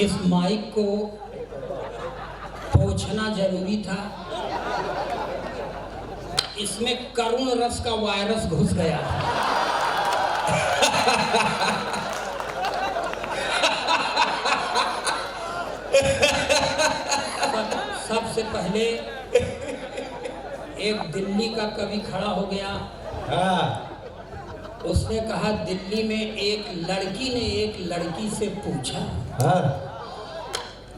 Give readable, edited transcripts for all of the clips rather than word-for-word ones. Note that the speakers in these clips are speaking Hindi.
इस माइक को पोंछना जरूरी था। इसमें करुण रस का वायरस घुस गया। सबसे पहले एक दिल्ली का कवि खड़ा हो गया। उसने कहा, दिल्ली में एक लड़की ने एक लड़की से पूछा,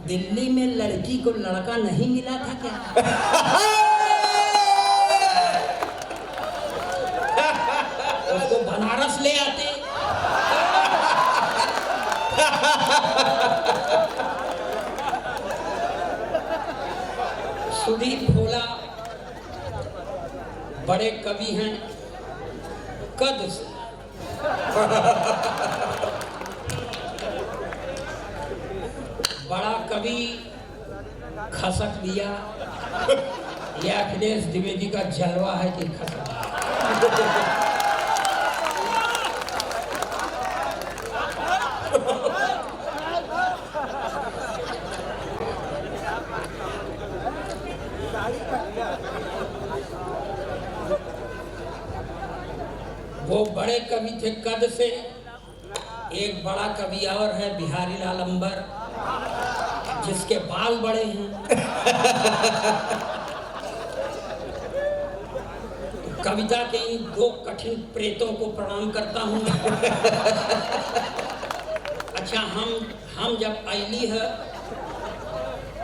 दिल्ली में लड़की को लड़का नहीं मिला था क्या? उसको बनारस ले आते। सुदीप भोला बड़े कवि हैं कद से। बड़ा कवि खसक दिया। ये अखिलेश द्विवेदी का जलवा है कि खसक दिया। वो बड़े कवि थे कद से। एक बड़ा कवि और है बिहारी लाल अंबर, जिसके बाल बड़े हैं। कविता के इन दो कठिन प्रेतों को प्रणाम करता हूँ। अच्छा, हम जब आईली है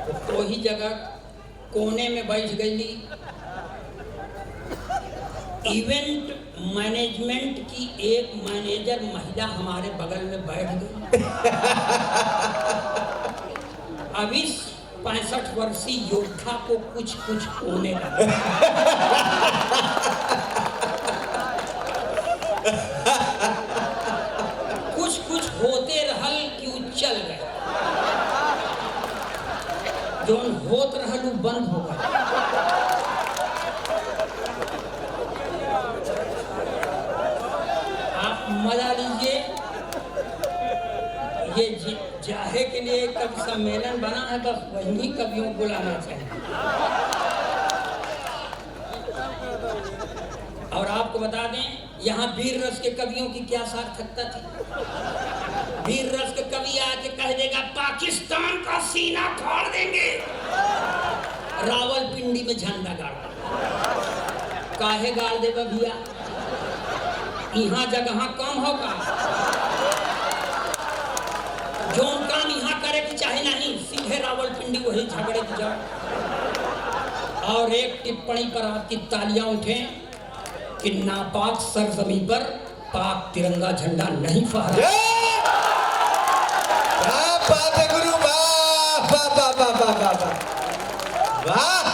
तो वही जगह कोने में बैठ गई। इवेंट मैनेजमेंट की एक मैनेजर महिला हमारे बगल में बैठ गई। अब इस 65 वर्षीय योद्धा को कुछ होने लगा। कुछ होते रहल कि चल गए, जो होत रहल वो बंद हो गया। मजा लीजिए। ये जाहे के लिए कवि सम्मेलन बना है, बस वही कवियों को बुलाना चाहिए। और आपको बता दें, यहाँ वीर रस के कवियों की क्या सार्थकता थी। वीर रस के कवि आके कह देगा, पाकिस्तान का सीना फाड़ देंगे, रावलपिंडी में झंडा गाड़। काहे गाड़ देगा भैया? यहाँ जगह कम होगा। जो काम यहाँ करे कि चाहे नहीं, सीधे रावलपिंडी वही झगड़े की जाओ। और एक टिप्पणी पर आपकी तालियां उठें कि नापाक सरजमी पर पाक तिरंगा झंडा नहीं फहरा। बात है गुरु, वाह वाह वाह वाह वाह वाह वाह।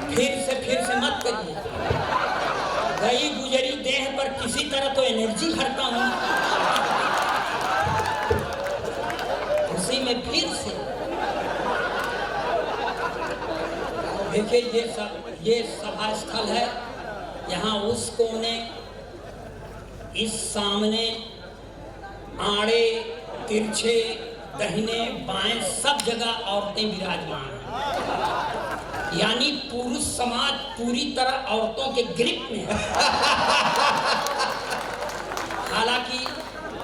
फिर से मत करिए। गई गुजरी देह पर किसी तरह तो एनर्जी भरता हूँ, उसी में फिर से। देखिए, ये सभा स्थल है। यहाँ उस कोने, इस सामने, आड़े तिरछे, दाहिने बाएं सब जगह औरतें विराजमान हैं। यानी पुरुष समाज पूरी तरह औरतों के ग्रिप में है। हालांकि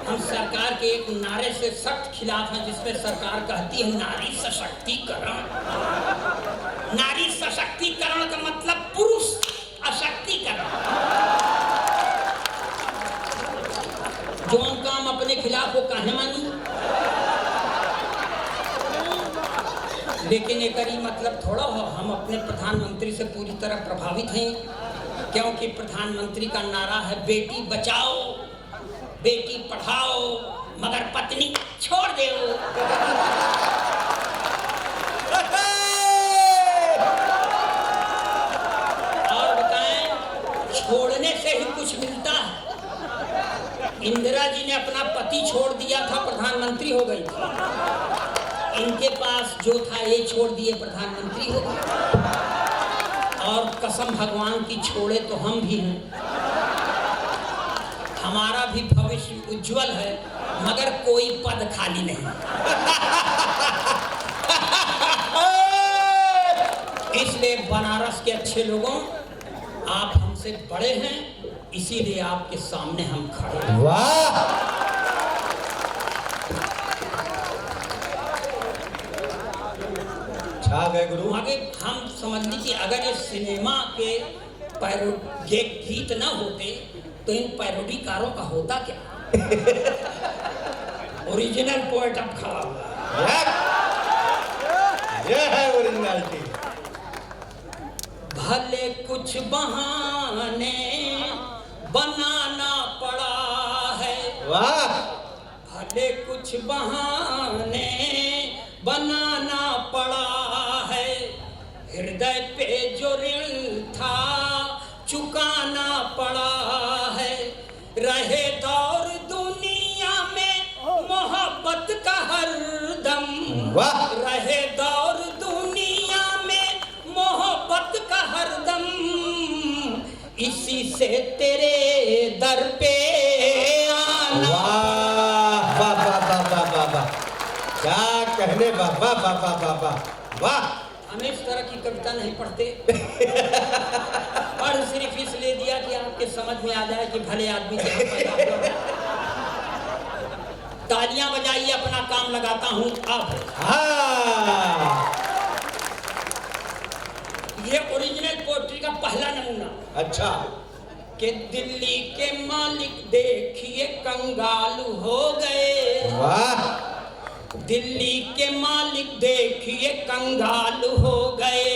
हम सरकार के एक नारे से सख्त खिलाफ हैं, जिसमें सरकार कहती है नारी सशक्तिकरण। नारी सशक्तिकरण का मतलब पुरुष अशक्तिकरण। जो काम अपने खिलाफ वो काहे मानी। लेकिन एक मतलब थोड़ा हो, हम अपने प्रधानमंत्री से पूरी तरह प्रभावित हैं, क्योंकि प्रधानमंत्री का नारा है बेटी बचाओ बेटी पढ़ाओ मगर पत्नी छोड़ दो। और बताएं, छोड़ने से ही कुछ मिलता है। इंदिरा जी ने अपना पति छोड़ दिया था, प्रधानमंत्री हो गई थी। इनके पास जो था ये छोड़ दिए, प्रधानमंत्री हो गए। और कसम भगवान की छोड़े तो हम भी हैं। हमारा भी भविष्य उज्जवल है। मगर कोई पद खाली नहीं। इसलिए बनारस के अच्छे लोगों, आप हमसे बड़े हैं, इसीलिए आपके सामने हम खड़े हैं। वाह, छा गए गुरु। आगे हम समझ लीजिए, अगर ये सिनेमा के ये गीत ना होते तो इन पैरोडीकारों का होता क्या? ओरिजिनल पोएट अब खड़ा हुआ। ये है ओरिजिनलिटी। भले कुछ बहाने बनाना पड़ा है, वाह, भले कुछ बहाने बनाना पड़ा है, हृदय पे जो ऋण था चुकाना पड़ा है, रहे दौर दुनिया में मोहब्बत का हरदम, वाह, रहे दौर दुनिया में मोहब्बत का हरदम, इसी से तेरे दर पे आना। वाह वाह वाह वाह वाह वाह वाह, क्या कहने, वाह वाह वाह वाह वाह वाह वाह। हम इस तरह की कविता नहीं पढ़ते। और सिर्फ इसलिए दिया कि आपके समझ में आ जाए कि भले आदमी जहाँ पैदा हुआ है। तालियां बजाइए, अपना काम लगाता हूँ अब। हाँ, ये ओरिजिनल पोएट्री का पहला नमूना। अच्छा। कि दिल्ली के मालिक देखिए कंगाल हो गए, वाह, दिल्ली के मालिक देखिए कंगाल हो गए,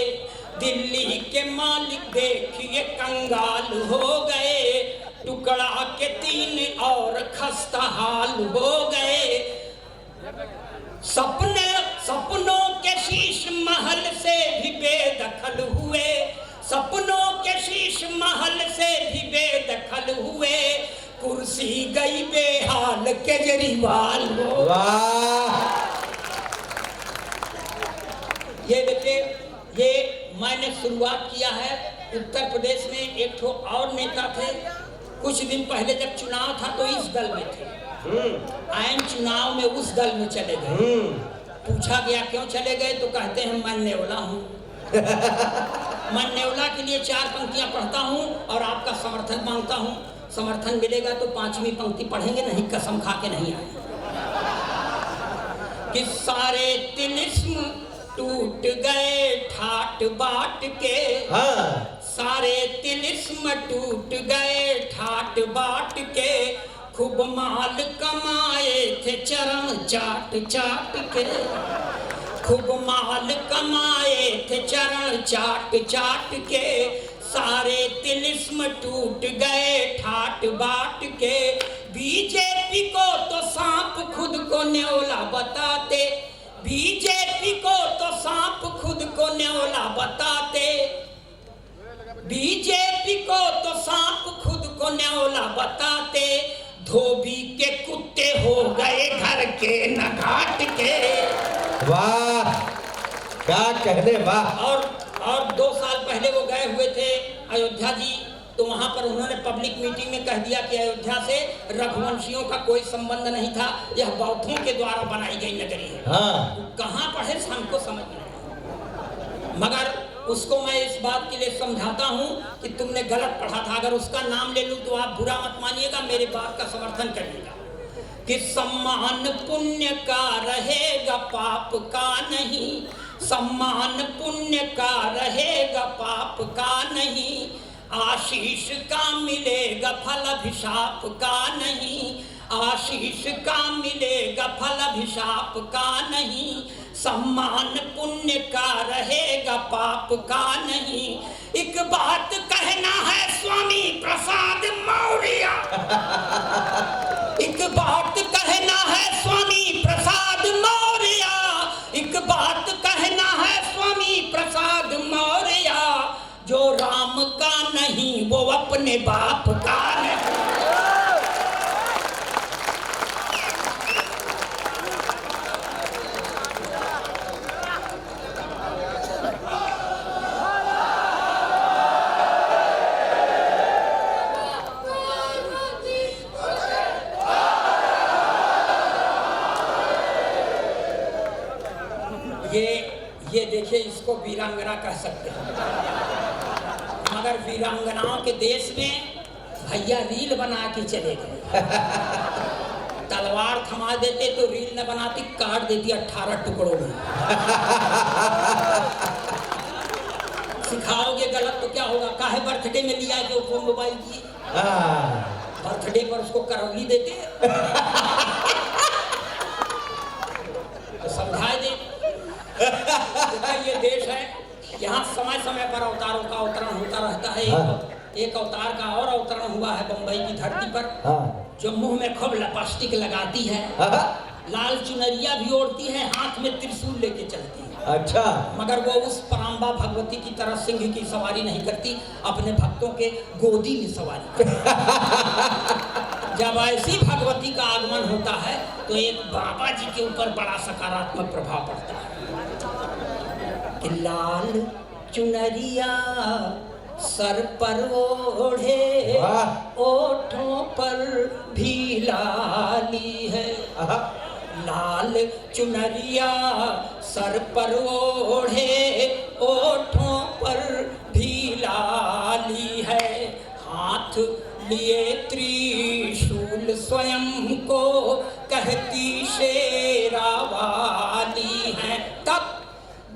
दिल्ली के मालिक देखिए कंगाल हो गए, टुकड़ा के 3 और खस्ता हाल हो गए, सपनों के शीश महल से भी बेदखल हुए, सपनों के शीश महल से भी बेदखल हुए, कुर्सी गई बेहाल केजरीवाल हो। वाह, ये देखिए, ये मैंने शुरुआत किया है। उत्तर प्रदेश में एक ठो और नेता थे, कुछ दिन पहले जब चुनाव था तो इस दल में थे, आयन चुनाव में उस दल में चले गए। पूछा गया क्यों चले गए तो कहते हैं मैं नेवला हूँ। मैं नेवला के लिए 4 पंक्तियां पढ़ता हूँ और आपका समर्थन मांगता हूँ। समर्थन मिलेगा तो 5वीं पंक्ति पढ़ेंगे, नहीं कसम खा के नहीं आए। कि सारे तिलिस्म टूट गए ठाट बाट के, हाँ, सारे तिलिस्म टूट गए ठाट बाट के, खूब माल कमाए थे चरण चाट चाट के, खूब माल कमाए थे चरण चाट चाट के, सारे तिलिस्म टूट गए ठाट बाट के, बीजेपी को तो सांप खुद को न्योला बताते, बीजेपी को तो सांप खुद को न्योला बताते, बीजेपी को तो सांप खुद को न्योला बताते, धोबी के कुत्ते हो गए घर के न घाट के। वाह, क्या कहने, वाह। और 2 साल पहले वो गए हुए थे अयोध्या जी, तो वहां पर उन्होंने पब्लिक मीटिंग में कह दिया कि अयोध्या से रघुवंशियों का कोई संबंध नहीं था, यह बौद्धों के द्वारा बनाई गई नगरी है। हाँ, कहाँ पढ़े हमको समझ में नहीं। मगर उसको मैं इस बात के लिए समझाता हूँ कि तुमने गलत पढ़ा था। अगर उसका नाम ले लूँ तो आप बुरा मत मानिएगा, मेरे बात का समर्थन करिएगा। कि सम्मान पुण्य का रहेगा पाप का नहीं, सम्मान पुण्य का रहेगा पाप का नहीं, आशीष का मिलेगा फल अभिशाप का नहीं, आशीष का मिलेगा फल अभिशाप का नहीं, सम्मान पुण्य का रहेगा पाप का नहीं। एक बात कहना है स्वामी प्रसाद मौर्य, एक बात कहना है स्वामी प्रसाद मौर्य, एक बात कहना है स्वामी प्रसाद मौर्य, जो राम का नहीं वो अपने बाप का नहीं। ये देखिए, इसको वीरांगना कह सकते हैं, मगर वीरांगनाओं के देश में भैया रील बना के चले गए। तलवार थमा देते तो रील न बनाती, काट देती 18 टुकड़ों में। सिखाओगे गलत तो क्या होगा? काहे बर्थडे में लिया जो वो मोबाइल दिए, बर्थडे पर उसको करौली देते तो समझा दे। ये देश है, यहाँ समय समय पर अवतारों का अवतरण होता रहता है। एक अवतार का और अवतरण हुआ है बंबई की धरती पर, जो मुंह में खूब लिपस्टिक लगाती है, लाल चुनरिया भी ओढ़ती है, हाथ में त्रिशूल लेके चलती है। अच्छा, मगर वो उस पराम्बा भगवती की तरह सिंह की सवारी नहीं करती, अपने भक्तों के गोदी में सवारी करती। जब ऐसी भगवती का आगमन होता है तो एक बाबा जी के ऊपर बड़ा सकारात्मक प्रभाव पड़ता है कि लाल चुनरिया सर पर ओढ़े, ओठों पर भी लाली है। लाल चुनरिया सर पर ओढ़े, ओठों पर भी लाली है। हाथ लिए त्रिशूल स्वयं को कहती शेरा वाली है। तब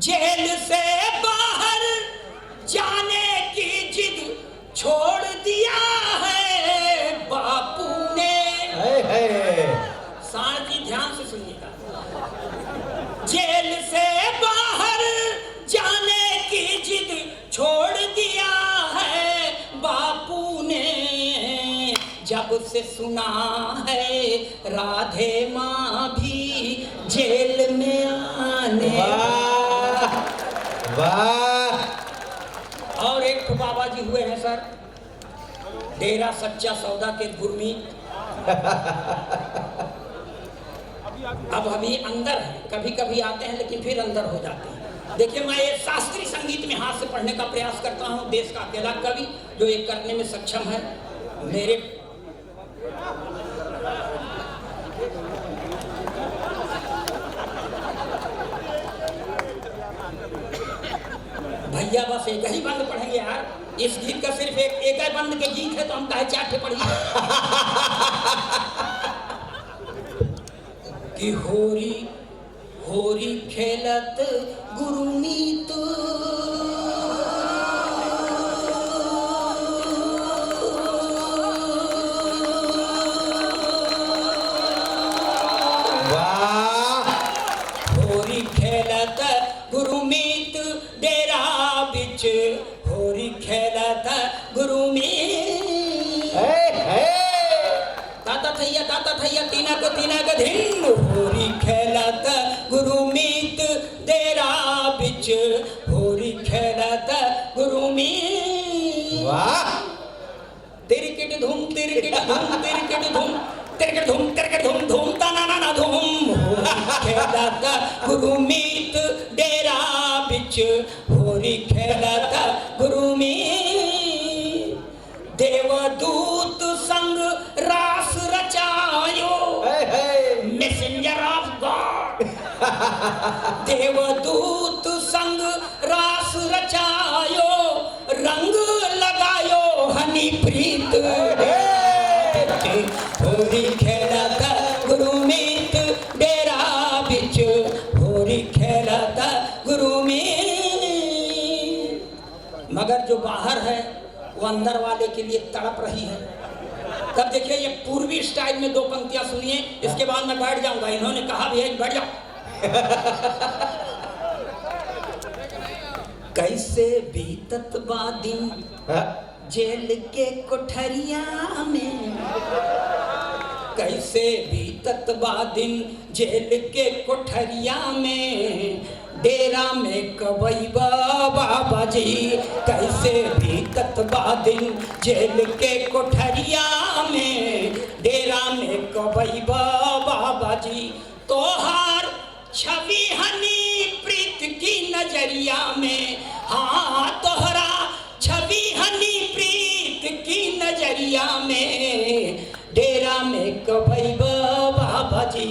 जेल से बाहर जाने की जिद छोड़ दिया है बापू ने। सार जी ध्यान से सुनिएगा। जेल से बाहर जाने की जिद छोड़ दिया है बापू ने। जब से सुना है राधे माँ भी जेल में आने। वाह। और एक तो बाबा जी हुए हैं सर, डेरा सच्चा सौदा के गुरमीत। अब अभी अंदर है, कभी कभी आते हैं लेकिन फिर अंदर हो जाते हैं। देखिए, मैं ये शास्त्रीय संगीत में हाथ से पढ़ने का प्रयास करता हूँ, देश का अकेला कवि जो ये करने में सक्षम है। मेरे भैया बस एक ही बंद पढ़ेंगे यार, इस गीत का सिर्फ एक ही बंद के गीत है तो हम काहे 4 पढ़िए। कि होरी होरी खेलत गुरुमीत, होरी खेलत गुरुमीत डेरा बिच, होरी खेलत गुरुमीत। ताता थैया तीना को धिन, होरी खेलत गुरुमीत डेरा बिच, होरी खेलत गुरुमीत। वाह। तिरकिट धूम तिरकिट धूम तिरकिट धूम तिरकिट धूम धूम तना ना धूम, होरी खेलत गुरुमीत डेरा बिच, होरी खेलत गुरुमीत। देवदूत संग रास रचायो, मैसेंजर ऑफ गॉड। देवदूत संग रास रचायो, रंग लगायो हनी प्रीत। होरी खेलत गुरुमीत डेरा बिच, होरी खेलत गुरुमीत। मगर जो बाहर है वो अंदर वाले के लिए तड़प रही है। तब देखिए, ये पूर्वी स्टाइल में 2 पंक्तियां सुनिए, इसके बाद मैं बैठ जाऊंगा। इन्होंने कहा भी है बैठ जाओ। कैसे बीतत बा दिन जेल के कोठरिया में, कैसे बीतत बा दिन जेल के कोठरिया में, डेरा में कबैबा बाबा जी। कैसे बीतत बा दिन जेल के कोठरिया में, डेरा में कबैबा बाबा जी। तोहार छवि हनी प्रीत की नजरिया में, हाँ तोहरा छवि हनी प्रीत की नजरिया में, डेरा में कबैबा बाबा जी।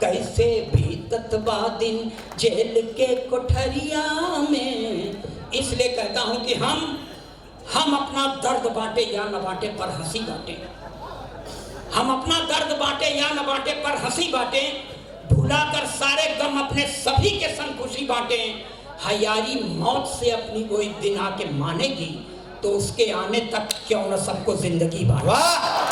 कैसे बीत बीतत बा दिन जेल के कोठरिया में। इसलिए कहता हूं कि हम अपना दर्द बांटे या न बांटे पर हंसी बांटे। हम अपना दर्द बांटे या न बांटे पर हंसी बांटे। भुलाकर सारे गम अपने सभी के संग खुशी बांटे। हयारी मौत से अपनी कोई दिन आके मानेगी तो उसके आने तक क्यों न सबको जिंदगी बांटे। वाह